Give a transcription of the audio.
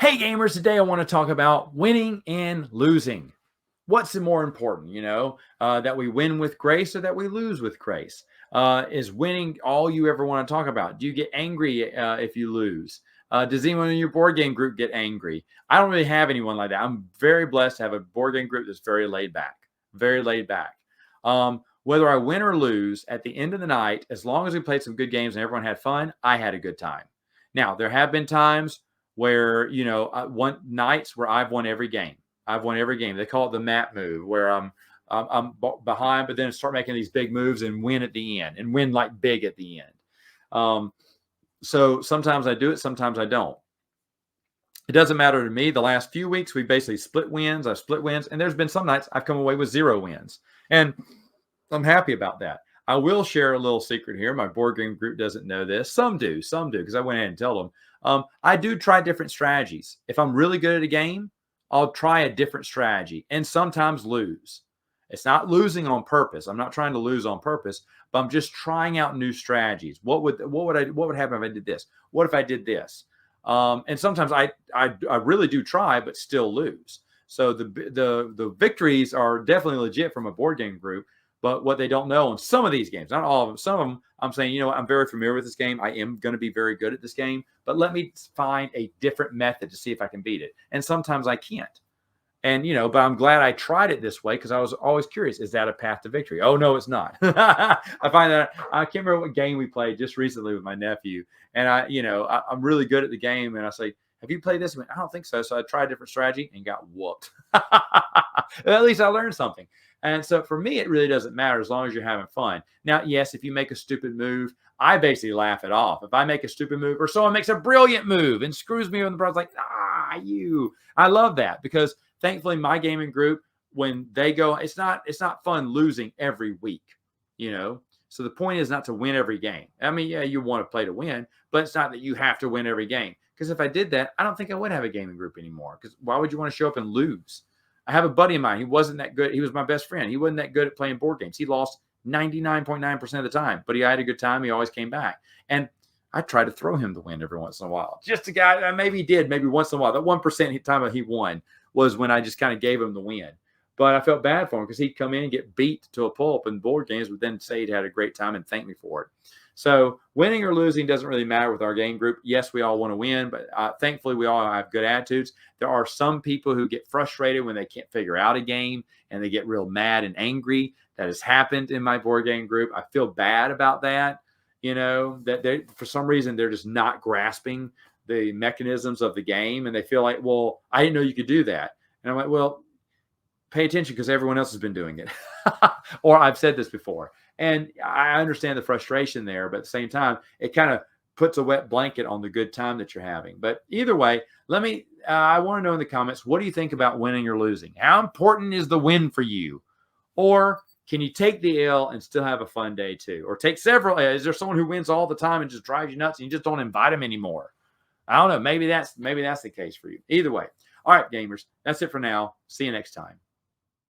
Hey gamers, today I want to talk about winning and losing. What's more important, that we win with grace or that we lose with grace? Is winning all you ever want to talk about? Do you get angry if you lose? Does anyone in your board game group get angry? I don't really have anyone like that. I'm very blessed to have a board game group that's very laid back, very laid back. Whether I win or lose, at the end of the night, as long as we played some good games and everyone had fun, I had a good time. Now, there have been times where, one nights where I've won every game. I've won every game. They call it the map move, where I'm behind, but then start making these big moves and win at the end, and win like big at the end. So sometimes I do it, sometimes I don't. It doesn't matter to me. The last few weeks, we basically split wins. I've split wins, and there's been some nights I've come away with 0 wins, and I'm happy about that. I will share a little secret here. My board game group doesn't know this. Some do, because I went ahead and tell them. I do try different strategies. If I'm really good at a game, I'll try a different strategy and sometimes lose. It's not losing on purpose. I'm not trying to lose on purpose, but I'm just trying out new strategies. What would happen if I did this? What if I did this? And sometimes I really do try, but still lose. So the victories are definitely legit from a board game group. But what they don't know in some of these games, not all of them, some of them, I'm saying, I'm very familiar with this game. I am going to be very good at this game, but let me find a different method to see if I can beat it. And sometimes I can't. And, but I'm glad I tried it this way because I was always curious, is that a path to victory? Oh, no, it's not. I find that I can't remember what game we played just recently with my nephew. And I'm really good at the game. And I say, have you played this? He went, I don't think so. So I tried a different strategy and got whooped. At least I learned something. And so for me, it really doesn't matter as long as you're having fun. Now, yes, if you make a stupid move, I basically laugh it off. If I make a stupid move or someone makes a brilliant move and screws me in the process, like, I love that because thankfully my gaming group, when they go, it's not fun losing every week, So the point is not to win every game. I mean, yeah, you want to play to win, but it's not that you have to win every game. Because if I did that, I don't think I would have a gaming group anymore. Because why would you want to show up and lose? I have a buddy of mine. He wasn't that good. He was my best friend. He wasn't that good at playing board games. He lost 99.9% of the time, but he had a good time. He always came back. And I try to throw him the win every once in a while. Just a guy, maybe he did, maybe once in a while. That 1% time he won was when I just kind of gave him the win. But I felt bad for him because he'd come in and get beat to a pulp in board games, but then say he'd had a great time and thank me for it. So winning or losing doesn't really matter with our game group. Yes, we all want to win, but thankfully we all have good attitudes. There are some people who get frustrated when they can't figure out a game and they get real mad and angry. That has happened in my board game group. I feel bad about that, that they, for some reason, they're just not grasping the mechanisms of the game. And they feel like, well, I didn't know you could do that. And I'm like, well, pay attention because everyone else has been doing it. Or I've said this before. And I understand the frustration there, but at the same time, it kind of puts a wet blanket on the good time that you're having. But either way, I want to know in the comments, what do you think about winning or losing? How important is the win for you? Or can you take the L and still have a fun day too? Or take several L's? Is there someone who wins all the time and just drives you nuts and you just don't invite them anymore? I don't know. Maybe that's the case for you. Either way. All right, gamers, that's it for now. See you next time.